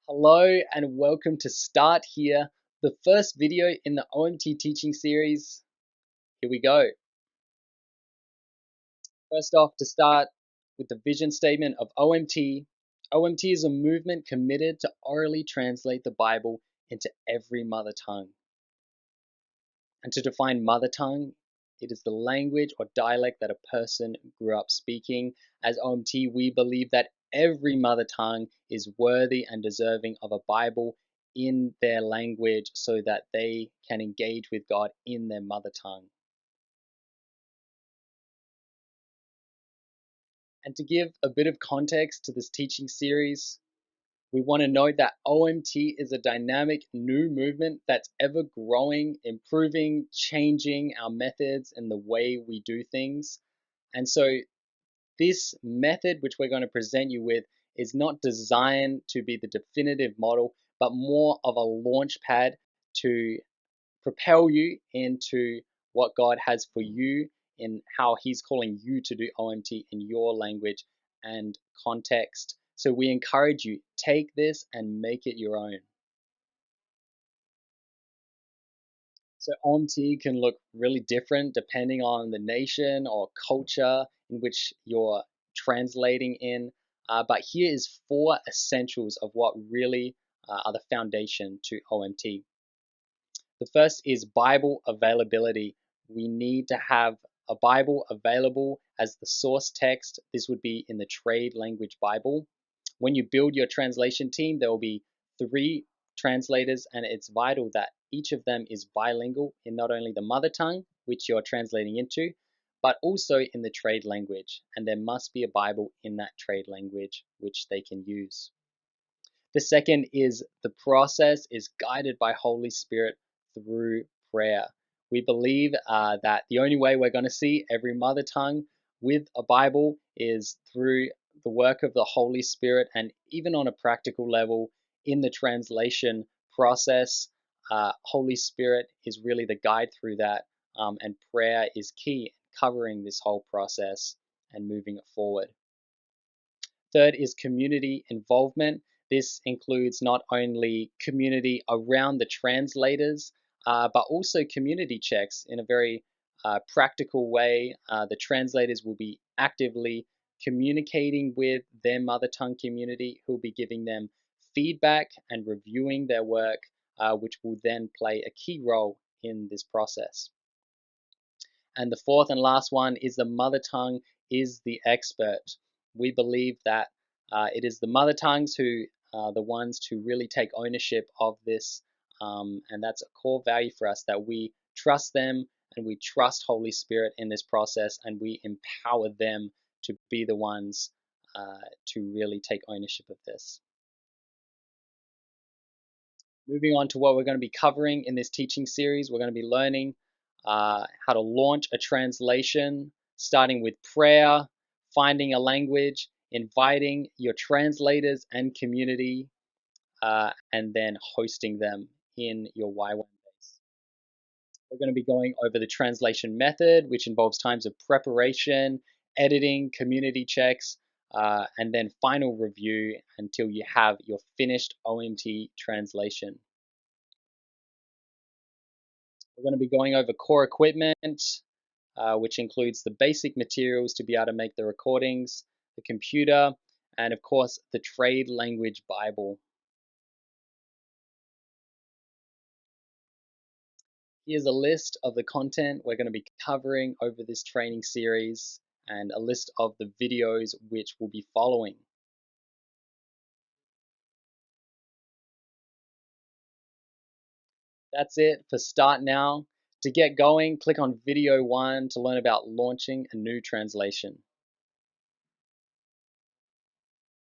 Hello and welcome to Start Here, the first video in the OMT teaching series. Here we go. First off, to start with the vision statement of OMT. OMT is a movement committed to orally translate the Bible into every mother tongue. And to define mother tongue, it is the language or dialect that a person grew up speaking. As OMT, we believe that every mother tongue is worthy and deserving of a Bible in their language so that they can engage with God in their mother tongue. And to give a bit of context to this teaching series, we want to note that OMT is a dynamic new movement that's ever growing, improving, changing our methods and the way we do things. And so this method, which we're going to present you with, is not designed to be the definitive model, but more of a launch pad to propel you into what God has for you in how He's calling you to do OMT in your language and context. So we encourage you, take this and make it your own. So OMT can look really different depending on the nation or culture in which you're translating in. But here is 4 essentials of what really are the foundation to OMT. The first is Bible availability. We need to have a Bible available as the source text. This would be in the trade language Bible. When you build your translation team, there will be 3 translators, and it's vital that each of them is bilingual in not only the mother tongue, which you're translating into, but also in the trade language. And there must be a Bible in that trade language which they can use. The second is the process is guided by Holy Spirit through prayer. We believe that the only way we're going to see every mother tongue with a Bible is through the work of the Holy Spirit, and even on a practical level in the translation process, Holy Spirit is really the guide through that, and prayer is key in covering this whole process and moving it forward. Third is community involvement. This includes not only community around the translators, but also community checks in a very practical way. The translators will be actively communicating with their mother tongue community, who will be giving them feedback and reviewing their work, which will then play a key role in this process. And the fourth and last one is the mother tongue is the expert. We believe that it is the mother tongues who are the ones to really take ownership of this. And that's a core value for us, that we trust them and we trust Holy Spirit in this process, and we empower them to be the ones to really take ownership of this. Moving on to what we're going to be covering in this teaching series, we're going to be learning how to launch a translation, starting with prayer, finding a language, inviting your translators and community, and then hosting them in your Y1 base. We're going to be going over the translation method, which involves times of preparation, editing, community checks, and then final review until you have your finished OMT translation. We're going to be going over core equipment, which includes the basic materials to be able to make the recordings, the computer, and of course the trade language Bible. Here's a list of the content we're going to be covering over this training series, and a list of the videos which will be following. That's it for Start Now. To get going, click on video 1 to learn about launching a new translation.